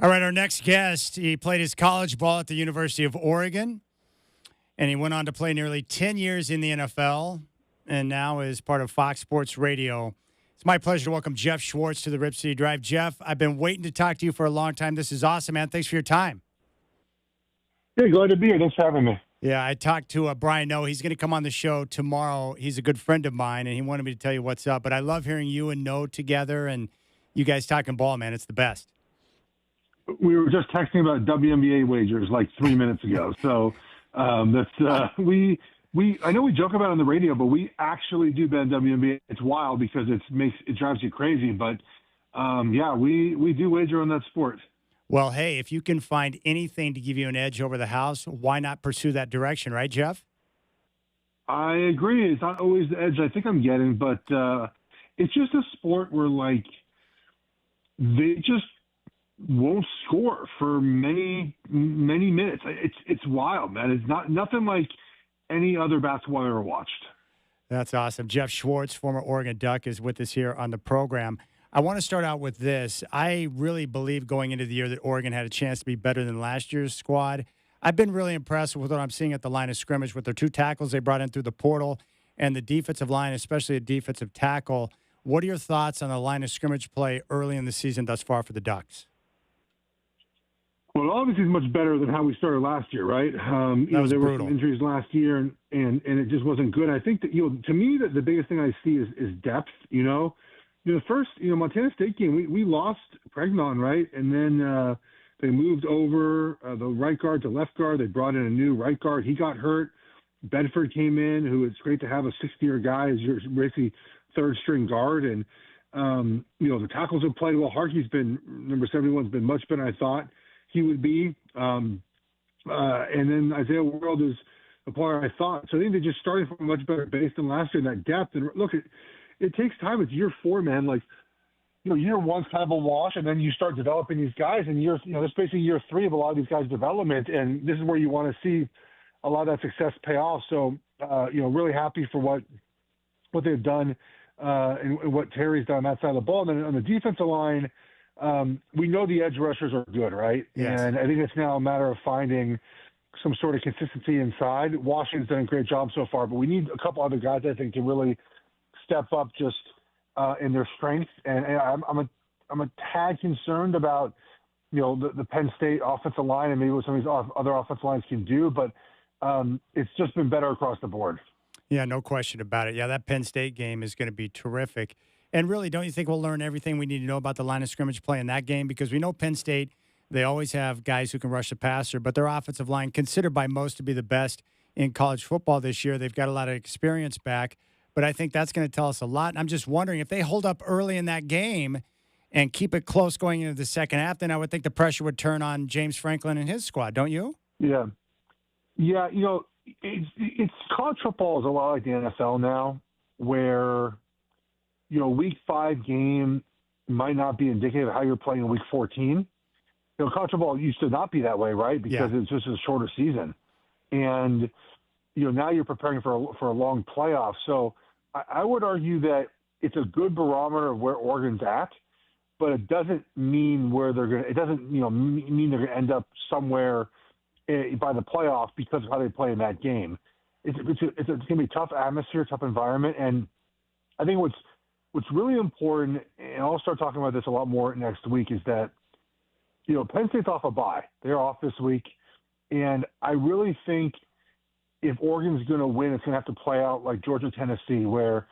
All right, our next guest, he played his college ball at the University of Oregon, and he went on to play nearly 10 years in the NFL, and now is part of Fox Sports Radio. It's my pleasure to welcome Geoff Schwartz to the Rip City Drive. Geoff, I've been waiting to talk to you for a long time. This is awesome, man. Thanks for your time. Hey, glad to be here. Thanks for having me. Yeah, I talked to Brian Noe. He's going to come on the show tomorrow. He's a good friend of mine, and he wanted me to tell you what's up. But I love hearing you and Noe together, and you guys talking ball, man. It's the best. We were just texting about WNBA wagers like 3 minutes ago. So that's we I know we joke about it on the radio, but we actually do bet WNBA. It's wild because it drives you crazy. But yeah, we do wager on that sport. Well, hey, if you can find anything to give you an edge over the house, why not pursue that direction, right, Geoff? I agree. It's not always the edge I think I'm getting, but it's just a sport where like they just won't score for many minutes. It's wild, man. It's nothing like any other basketball I ever watched. That's awesome. Geoff Schwartz, former Oregon Duck, is with us here on the program. I want to start out with this. I really believe going into the year that Oregon had a chance to be better than last year's squad. I've been really impressed with what I'm seeing at the line of scrimmage with their two tackles they brought in through the portal and the defensive line, especially a defensive tackle. What are your thoughts on the line of scrimmage play early in the season thus far for the Ducks? Well, obviously it's much better than how we started last year, right? There were some injuries last year, and it just wasn't good. I think that, to me, the biggest thing I see is depth, The first, Montana State game, we lost Pregnon, right? And then they moved over the right guard to left guard. They brought in a new right guard. He got hurt. Bedford came in, who it's great to have a 6th-year guy as your basically third-string guard. And, the tackles have played well. Harkey's been, number 71's been much better than I thought he would be. And then Isaiah World is a player I thought. So I think they're just starting from a much better base than last year in that depth. And look, it takes time. It's year 4, man. Like, year 1's kind of a wash, and then you start developing these guys. And this basically year 3 of a lot of these guys' development. And this is where you want to see a lot of that success pay off. So, really happy for what they've done and what Terry's done on that side of the ball. And then on the defensive line, we know the edge rushers are good, right? Yes. And I think it's now a matter of finding some sort of consistency inside. Washington's done a great job so far, but we need a couple other guys, I think, to really step up just in their strength. And I'm a tad concerned about, the Penn State offensive line and maybe what some of these other offensive lines can do, but it's just been better across the board. Yeah, no question about it. Yeah, that Penn State game is going to be terrific. And really, don't you think we'll learn everything we need to know about the line of scrimmage play in that game? Because we know Penn State, they always have guys who can rush the passer, but their offensive line, considered by most to be the best in college football this year, they've got a lot of experience back. But I think that's going to tell us a lot. And I'm just wondering if they hold up early in that game and keep it close going into the second half, then I would think the pressure would turn on James Franklin and his squad, don't you? Yeah. Yeah, it's college football is a lot like the NFL now, where week 5 game might not be indicative of how you're playing in week 14. College football used to not be that way, right? Because it's just a shorter season. And, now you're preparing for a long playoff. So I would argue that it's a good barometer of where Oregon's at, but it doesn't mean it doesn't, mean they're going to end up somewhere by the playoff because of how they play in that game. It's going to be a tough atmosphere, tough environment. And I think what's really important, and I'll start talking about this a lot more next week, is that, Penn State's off a bye. They're off this week. And I really think if Oregon's going to win, it's going to have to play out like Georgia-Tennessee, where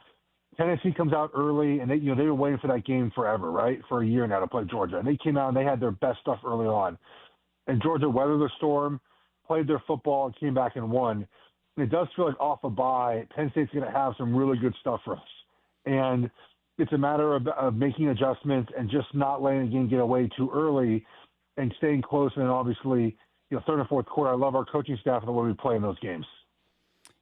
Tennessee comes out early and they've been waiting for that game forever, right? For a year now to play Georgia. And they came out and they had their best stuff early on. And Georgia weathered the storm, played their football, and came back and won. And it does feel like off a bye, Penn State's going to have some really good stuff for us. And it's a matter of making adjustments and just not letting the game get away too early and staying close. And then obviously, third and fourth quarter, I love our coaching staff and the way we play in those games.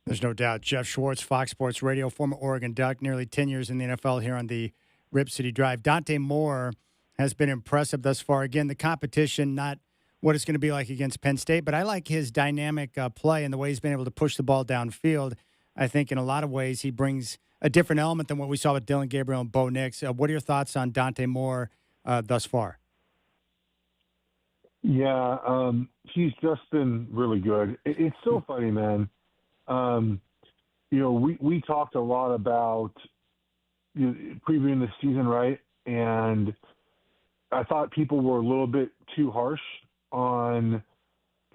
There's no doubt. Geoff Schwartz, Fox Sports Radio, former Oregon Duck, nearly 10 years in the NFL here on the Rip City Drive. Dante Moore has been impressive thus far. Again, the competition, not what it's going to be like against Penn State, but I like his dynamic play and the way he's been able to push the ball downfield. I think in a lot of ways he brings a different element than what we saw with Dylan Gabriel and Bo Nix. What are your thoughts on Dante Moore thus far? Yeah, he's just been really good. It's so funny, man. Um, we talked a lot about previewing the season, right? And I thought people were a little bit too harsh on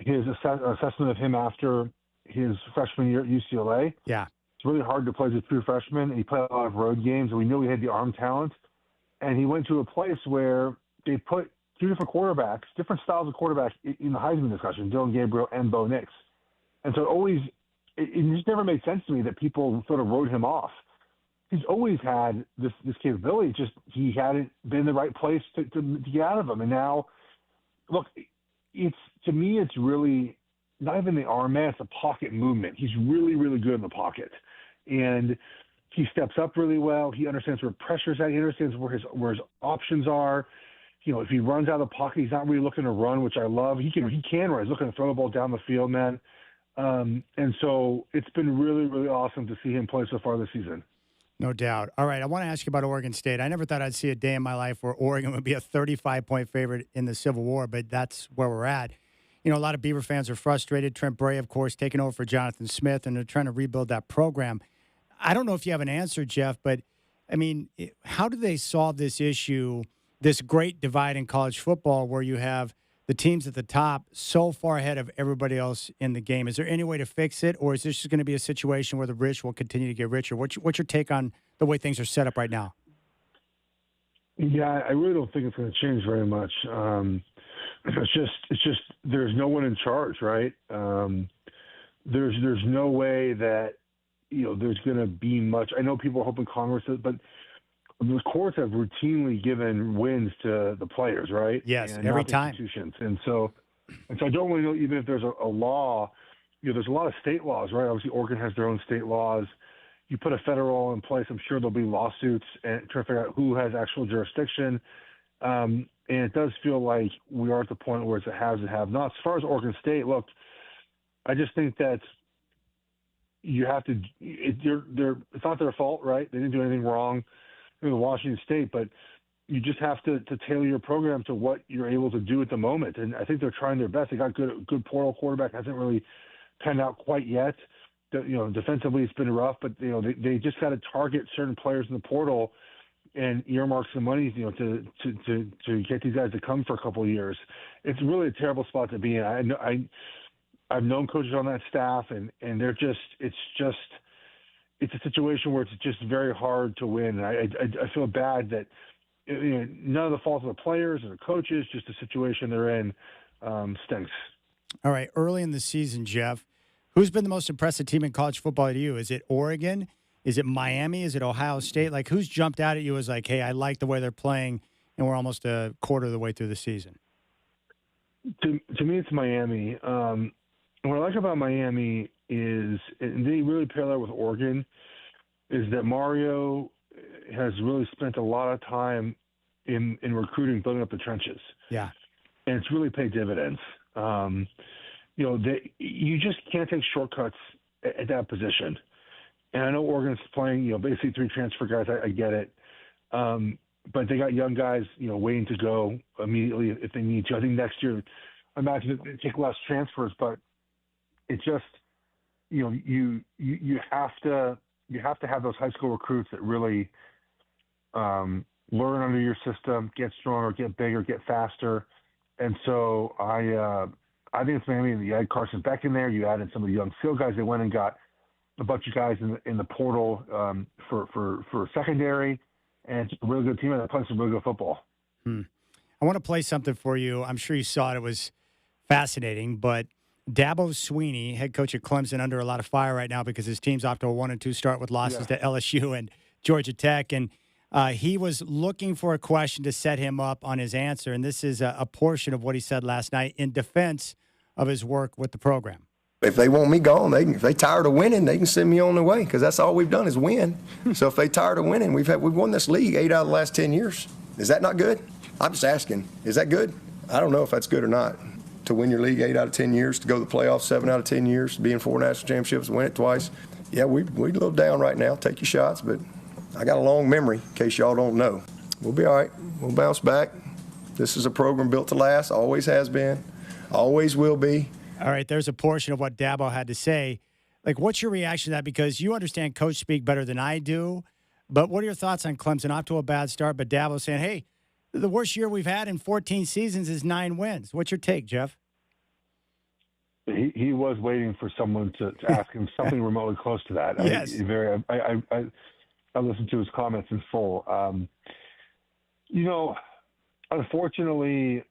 his assessment of him after his freshman year at UCLA. Yeah. It's really hard to play as a true freshman. He played a lot of road games, and we knew he had the arm talent. And he went to a place where they put two different quarterbacks, different styles of quarterbacks in the Heisman discussion, Dylan Gabriel and Bo Nix. And so it just never made sense to me that people sort of wrote him off. He's always had this capability, just he hadn't been in the right place to get out of him. And now, look, to me, it's really not even the arm, man, it's a pocket movement. He's really, really good in the pocket. And he steps up really well. He understands where pressure's at. He understands where his options are. If he runs out of the pocket, he's not really looking to run, which I love. He can run. He's looking to throw the ball down the field, man. And so it's been really, really awesome to see him play so far this season. No doubt. All right, I want to ask you about Oregon State. I never thought I'd see a day in my life where Oregon would be a 35-point favorite in the Civil War, but that's where we're at. A lot of Beaver fans are frustrated. Trent Bray, of course, taking over for Jonathan Smith, and they're trying to rebuild that program. I don't know if you have an answer, Geoff, but, how do they solve this issue, this great divide in college football where you have the teams at the top so far ahead of everybody else in the game? Is there any way to fix it, or is this just going to be a situation where the rich will continue to get richer? What's your take on the way things are set up right now? Yeah, I really don't think it's going to change very much. It's just there's no one in charge, right? There's no way that there's going to be much. I know people are hoping Congress does, but the courts have routinely given wins to the players, right? Yes, and every not the time. institutions. And so I don't really know, even if there's a law. There's a lot of state laws, right? Obviously, Oregon has their own state laws. You put a federal law in place, I'm sure there'll be lawsuits and trying to figure out who has actual jurisdiction. And it does feel like we are at the point where it's a haves and have-nots. As far as Oregon State, look, I just think that you have to. It's not their fault, right? They didn't do anything wrong in Washington State, but you just have to tailor your program to what you're able to do at the moment. And I think they're trying their best. They got good portal quarterback, hasn't really panned out quite yet. Defensively it's been rough, but they just got to target certain players in the portal and earmark some money, to get these guys to come for a couple of years. It's really a terrible spot to be in. I've known coaches on that staff, and they're just it's a situation where it's just very hard to win. And I feel bad that none of the fault of the players or the coaches, just the situation they're in stinks. All right, early in the season, Geoff, who's been the most impressive team in college football to you? Is it Oregon? Is it Miami? Is it Ohio State? Like, who's jumped out at you as like, hey, I like the way they're playing, and we're almost a quarter of the way through the season? To me, it's Miami. What I like about Miami is, and they really parallel with Oregon, is that Mario has really spent a lot of time in recruiting, building up the trenches. Yeah. And it's really paid dividends. You just can't take shortcuts at that position. And I know Oregon's playing, basically three transfer guys. I get it. But they got young guys, waiting to go immediately if they need to. I think next year, I imagine they take less transfers, but it's just, you have to have those high school recruits that really learn under your system, get stronger, get bigger, get faster. And so I think it's Miami. You add Carson Beck in there. You added some of the young field guys. They went and got a bunch of guys in the portal for secondary, and it's a really good team, and they're playing some really good football. I want to play something for you. I'm sure you saw it. It was fascinating, but Dabo Swinney, head coach at Clemson, under a lot of fire right now because his team's off to a 1-2 start with losses to LSU and Georgia Tech, and he was looking for a question to set him up on his answer, and this is a portion of what he said last night in defense of his work with the program. If they want me gone, if they tired of winning, they can send me on their way because that's all we've done is win. So if they tired of winning, we've won this league 8 out of the last 10 years. Is that not good? I'm just asking. Is that good? I don't know if that's good or not. To win your league 8 out of 10 years, to go to the playoffs 7 out of 10 years, to be in 4 national championships, win it twice. Yeah, we're a little down right now. Take your shots, but I got a long memory in case y'all don't know. We'll be all right. We'll bounce back. This is a program built to last, always has been, always will be. All right, there's a portion of what Dabo had to say. Like, what's your reaction to that? Because you understand coach speak better than I do. But what are your thoughts on Clemson? Off to a bad start, but Dabo saying, hey, the worst year we've had in 14 seasons is 9 wins. What's your take, Geoff? He was waiting for someone to ask him something remotely close to that. Yes. I listened to his comments in full. Unfortunately,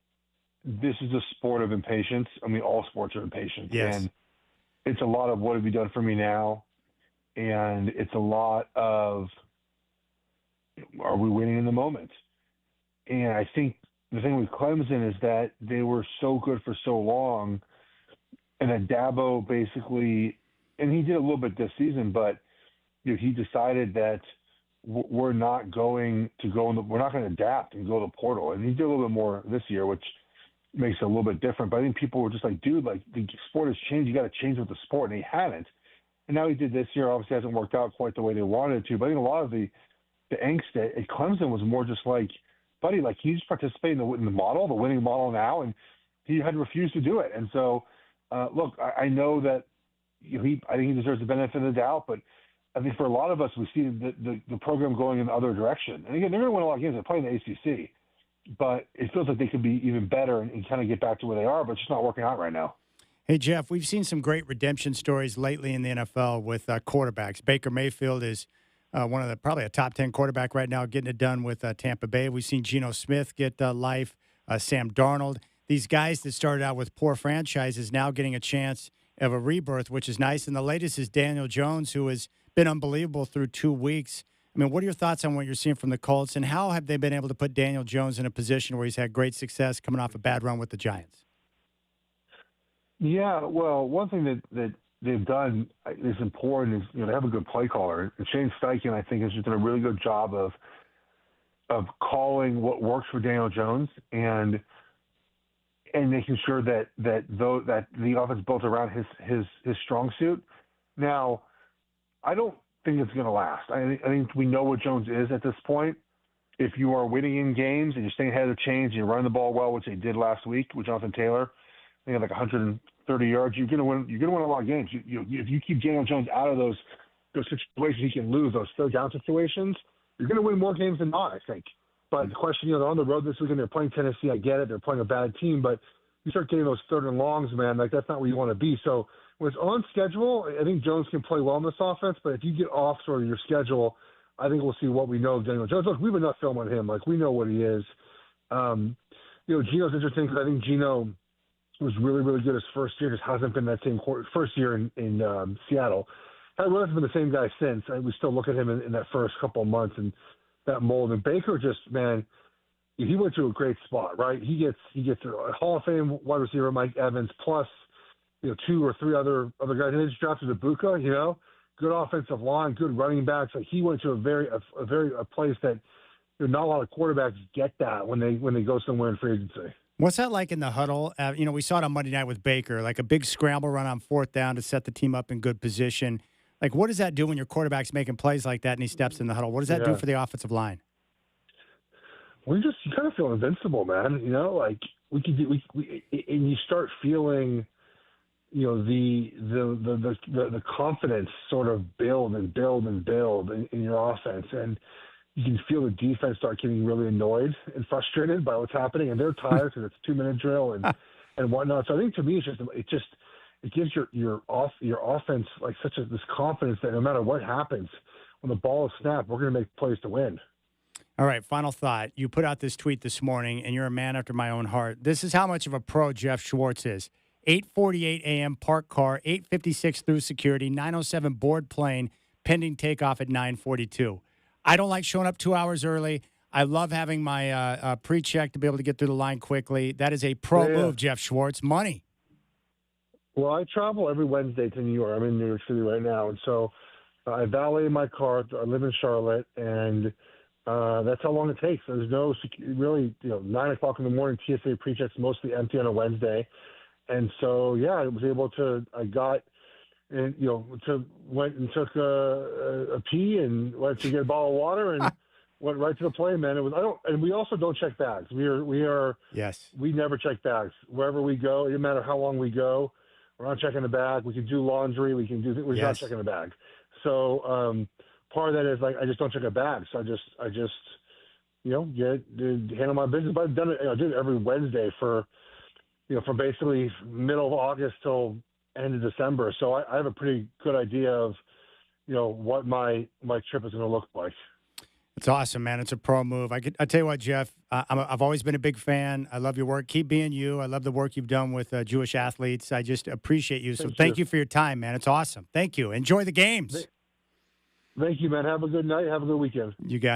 this is a sport of impatience. I mean, all sports are impatient. Yes. And it's a lot of what have you done for me now? And it's a lot of are we winning in the moment? And I think the thing with Clemson is that they were so good for so long, and that Dabo basically, and he did a little bit this season, but he decided that we're not going to we're not going to adapt and go to the portal. And he did a little bit more this year, which makes it a little bit different. But I think people were just like, dude, like the sport has changed. You got to change with the sport, and he hadn't. And now he did this year. Obviously, hasn't worked out quite the way they wanted to. But I think a lot of the angst at Clemson was more just like, buddy, like he's participating in the model, the winning model now, and he had refused to do it. And so, look, I know that I think he deserves the benefit of the doubt, but I think for a lot of us, we see the program going in the other direction. And again, they're going to win a lot of games. They're playing the ACC, but it feels like they could be even better and kind of get back to where they are, but it's just not working out right now. Hey, Geoff, we've seen some great redemption stories lately in the NFL with quarterbacks. Baker Mayfield is one of probably a top 10 quarterback right now, getting it done with Tampa Bay. We've seen Geno Smith get life, Sam Darnold. These guys that started out with poor franchises now getting a chance of a rebirth, which is nice. And the latest is Daniel Jones, who has been unbelievable through 2 weeks. I mean, what are your thoughts on what you're seeing from the Colts, and how have they been able to put Daniel Jones in a position where he's had great success coming off a bad run with the Giants? Yeah, well, one thing that they've done is important is they have a good play caller. And Shane Steichen, I think, has just done a really good job of calling what works for Daniel Jones and making sure that the offense built around his strong suit. Now, I don't think it's going to last. I think we know what Jones is at this point. If you are winning in games and you're staying ahead of the chains and you're running the ball well, which they did last week with Jonathan Taylor, they had like 130 yards. You're going to win. You're going to win a lot of games. If you keep Daniel Jones out of those situations, he can lose those third down situations. You're going to win more games than not, I think. But the question, they're on the road this weekend. They're playing Tennessee. I get it. They're playing a bad team, but you start getting those third and longs, man. Like that's not where you want to be. So when it's on schedule, I think Jones can play well in this offense. But if you get off sort of your schedule, I think we'll see what we know of Daniel Jones. Look, we've enough film on him. Like we know what he is. Geno's interesting because I think Geno was really, really good his first year. Just hasn't been that same first year in Seattle. Hasn't been the same guy since. We still look at him in that first couple of months and that mold. And Baker just, man, he went to a great spot, right? He gets a Hall of Fame wide receiver, Mike Evans, plus 2 or 3 other guys. And they just drafted Ibuka, good offensive line, good running backs. Like he went to a place that not a lot of quarterbacks get that when they go somewhere in free agency. What's that like in the huddle? We saw it on Monday night with Baker, like a big scramble run on 4th down to set the team up in good position. Like, what does that do when your quarterback's making plays like that and he steps in the huddle? What does that do for the offensive line? You kind of feel invincible, man. Like and you start feeling, the confidence sort of build and build and build in your offense, and you can feel the defense start getting really annoyed and frustrated by what's happening, and they're tired because it's a 2-minute drill and whatnot. So I think to me, it gives your offense like this confidence that no matter what happens, when the ball is snapped, we're going to make plays to win. All right, final thought. You put out this tweet this morning, and you're a man after my own heart. This is how much of a pro Geoff Schwartz is. 8:48 a.m. parked car, 8:56 through security, 9:07 board plane, pending takeoff at 9:42. I don't like showing up 2 hours early. I love having my pre-check to be able to get through the line quickly. That is a pro move, Geoff Schwartz. Money. Well, I travel every Wednesday to New York. I'm in New York City right now, and so I valet my car. I live in Charlotte, and that's how long it takes. There's no really, 9 o'clock in the morning TSA pre-checks mostly empty on a Wednesday, and so I was able to. I got. And went and took a pee and went to get a bottle of water and went right to the plane, man. And we also don't check bags. Yes. We never check bags wherever we go. It doesn't matter how long we go. We're not checking the bag. We can do laundry. We're not Yes. checking the bag. So part of that is like I just don't check a bag. So I just handle my business. But I've done it. I did it every Wednesday for from basically middle of August till end of December. So I have a pretty good idea of what my trip is going to look like. It's awesome, man. It's a pro move. I tell you what, Geoff, I've always been a big fan. I love your work. Keep being you. I love the work you've done with Jewish athletes. I just appreciate you. So thank you for your time, man. It's awesome. Thank you. Enjoy the games. Thank you, man. Have a good night. Have a good weekend. You got it.